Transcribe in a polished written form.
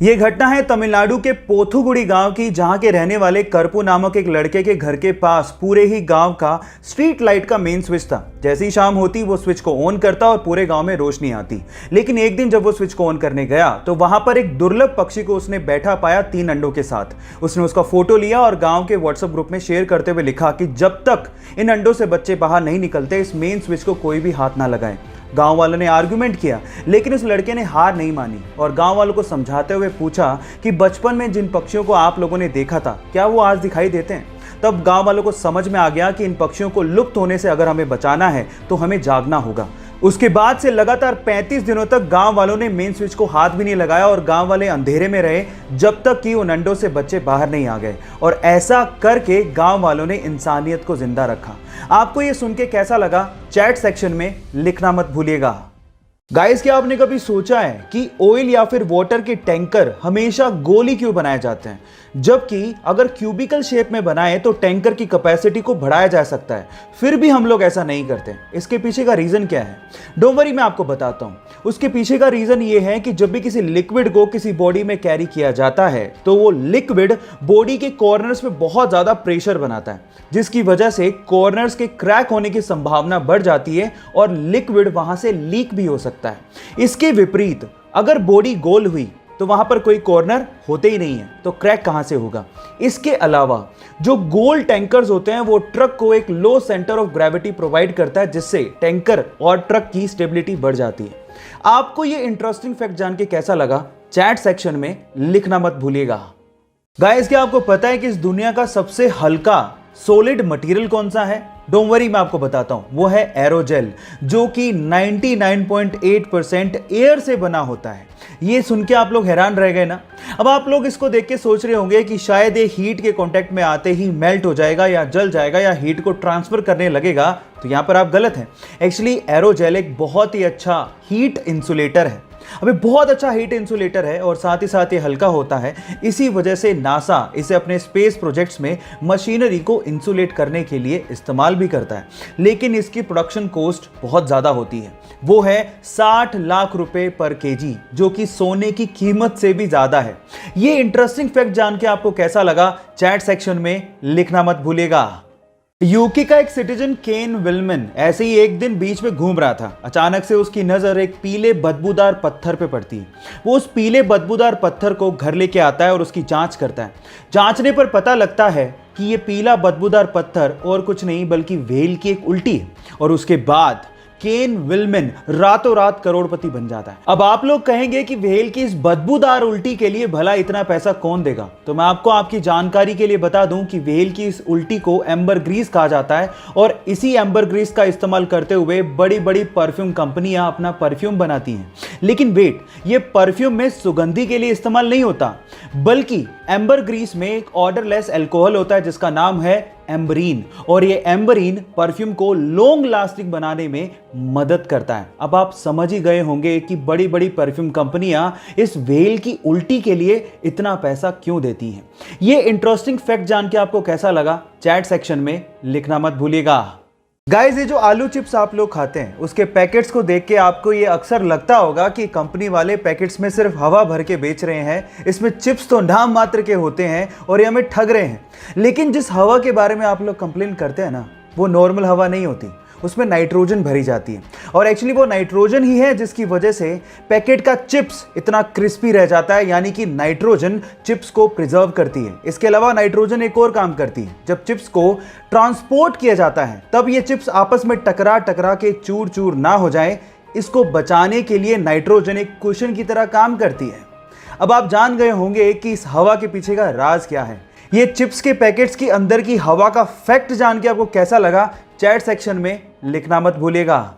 ये घटना है तमिलनाडु के पोथुगुड़ी गांव की, जहां के रहने वाले करपू नामक एक लड़के के घर के पास पूरे ही गांव का स्ट्रीट लाइट का मेन स्विच था। जैसी शाम होती वो स्विच को ऑन करता और पूरे गांव में रोशनी आती। लेकिन एक दिन जब वो स्विच को ऑन करने गया तो वहां पर एक दुर्लभ पक्षी को उसने बैठा पाया 3 अंडों के साथ। उसने उसका फोटो लिया और गांव के व्हाट्सएप ग्रुप में शेयर करते हुए लिखा कि जब तक इन अंडों से बच्चे बाहर नहीं निकलते इस मेन स्विच को कोई भी हाथ ना लगाए। गांव वालों ने आर्गुमेंट किया, लेकिन उस लड़के ने हार नहीं मानी और गांव वालों को समझाते हुए पूछा कि बचपन में जिन पक्षियों को आप लोगों ने देखा था क्या वो आज दिखाई देते हैं। तब गांव वालों को समझ में आ गया कि इन पक्षियों को लुप्त होने से अगर हमें बचाना है तो हमें जागना होगा। उसके बाद से लगातार 35 दिनों तक गांव वालों ने मेन स्विच को हाथ भी नहीं लगाया और गांव वाले अंधेरे में रहे जब तक कि उन अंडों से बच्चे बाहर नहीं आ गए। और ऐसा करके गांव वालों ने इंसानियत को जिंदा रखा। आपको ये सुन के कैसा लगा? चैट सेक्शन में लिखना मत भूलिएगा। गाइस, क्या आपने कभी सोचा है कि ऑयल या फिर वाटर के टैंकर हमेशा गोल ही क्यों बनाए जाते हैं, जबकि अगर क्यूबिकल शेप में बनाए तो टैंकर की कैपेसिटी को बढ़ाया जा सकता है, फिर भी हम लोग ऐसा नहीं करते। इसके पीछे का रीजन क्या है? डोंट वरी, मैं आपको बताता हूं। उसके पीछे का रीजन ये है कि जब भी किसी लिक्विड को किसी बॉडी में कैरी किया जाता है तो वो लिक्विड बॉडी के कॉर्नर्स में बहुत ज्यादा प्रेशर बनाता है, जिसकी वजह से कॉर्नर्स के क्रैक होने की संभावना बढ़ जाती है और लिक्विड वहां से लीक भी हो सकता है। इसके विपरीत अगर बॉडी गोल हुई तो वहां पर कोई कॉर्नर होते ही नहीं है, तो क्रैक कहां से होगा? इसके अलावा जो गोल टैंकर्स होते हैं वो ट्रक को एक लो सेंटर ऑफ ग्रेविटी प्रोवाइड करता है, जिससे टैंकर और ट्रक की स्टेबिलिटी बढ़ जाती है। आपको ये इंटरेस्टिंग फैक्ट जान के कैसा लगा? चैट सेक्शन में लिखना मत भूलिएगा। गाइस, क्या आपको पता है कि इस दुनिया का सबसे हल्का सॉलिड मटेरियल कौन सा है? डोंट वरी, मैं आपको बताता हूं। वो है एरोजेल, जो कि 99.8% एयर से बना होता है। ये सुन के आप लोग हैरान रह गए ना? अब आप लोग इसको देख के सोच रहे होंगे कि शायद ये हीट के कांटेक्ट में आते ही मेल्ट हो जाएगा या जल जाएगा या हीट को ट्रांसफर करने लगेगा। तो यहां पर आप गलत हैं। एक्चुअली एरोजेल एक बहुत ही अच्छा हीट इंसुलेटर है। अबे बहुत अच्छा हीट इंसुलेटर है और साथ ही साथ ये हल्का होता है। इसी वजह से नासा इसे अपने स्पेस प्रोजेक्ट्स में मशीनरी को इंसुलेट करने के लिए इस्तेमाल भी करता है, लेकिन इसकी प्रोडक्शन कॉस्ट बहुत ज्यादा होती है। वो है 60 लाख रुपए पर केजी, जो कि सोने की कीमत से भी ज्यादा है। ये इंटरेस्टिंग फैक्ट जान के आपको कैसा लगा? चैट सेक्शन में लिखना मत भूलिएगा। यूके का एक सिटीजन केन विल्मन ऐसे ही एक दिन बीच में घूम रहा था। अचानक से उसकी नजर एक पीले बदबूदार पत्थर पे पड़ती है। वो उस पीले बदबूदार पत्थर को घर लेके आता है और उसकी जांच करता है। जांचने पर पता लगता है कि ये पीला बदबूदार पत्थर और कुछ नहीं बल्कि व्हेल की एक उल्टी है। और उसके बाद केन विल्मन रातों रात करोड़पति बन जाता है। अब आप लोग कहेंगे कि व्हेल की इस बदबूदार उल्टी के लिए भला इतना पैसा कौन देगा? तो मैं आपको आपकी जानकारी के लिए बता दूं कि व्हेल की इस उल्टी को एम्बर ग्रीस कहा जाता है और इसी एम्बर ग्रीस का इस्तेमाल करते हुए बड़ी बड़ी परफ्यूम कंपनियां अपना परफ्यूम बनाती हैं। लेकिन वेट, ये परफ्यूम में सुगंधी के लिए इस्तेमाल नहीं होता, बल्कि एम्बर ग्रीस में एक ऑर्डरलेस अल्कोहल होता है जिसका नाम है एम्बरीन, और ये एम्बरीन परफ्यूम को लॉन्ग लास्टिंग बनाने में मदद करता है। अब आप समझ ही गए होंगे कि बड़ी बड़ी परफ्यूम कंपनियां इस व्हेल की उल्टी के लिए इतना पैसा क्यों देती हैं। ये इंटरेस्टिंग फैक्ट जान के आपको कैसा लगा? चैट सेक्शन में लिखना मत भूलिएगा। गाइस, ये जो आलू चिप्स आप लोग खाते हैं उसके पैकेट्स को देख के आपको ये अक्सर लगता होगा कि कंपनी वाले पैकेट्स में सिर्फ हवा भर के बेच रहे हैं, इसमें चिप्स तो नाम मात्र के होते हैं और ये हमें ठग रहे हैं। लेकिन जिस हवा के बारे में आप लोग कंप्लेन करते हैं ना, वो नॉर्मल हवा नहीं होती, उसमें नाइट्रोजन भरी जाती है। और एक्चुअली वो नाइट्रोजन ही है जिसकी वजह से पैकेट का चिप्स इतना क्रिस्पी रह जाता है, यानी कि नाइट्रोजन चिप्स को प्रिजर्व करती है। इसके अलावा नाइट्रोजन एक और काम करती है। जब चिप्स को ट्रांसपोर्ट किया जाता है तब ये चिप्स आपस में टकरा टकरा के चूर चूर ना हो जाए, इसको बचाने के लिए नाइट्रोजन एक कुशन की तरह काम करती है। अब आप जान गए होंगे कि इस हवा के पीछे का राज क्या है। ये चिप्स के पैकेट्स की अंदर की हवा का फैक्ट जान के आपको कैसा लगा? चैट सेक्शन में लिखना मत भूलिएगा।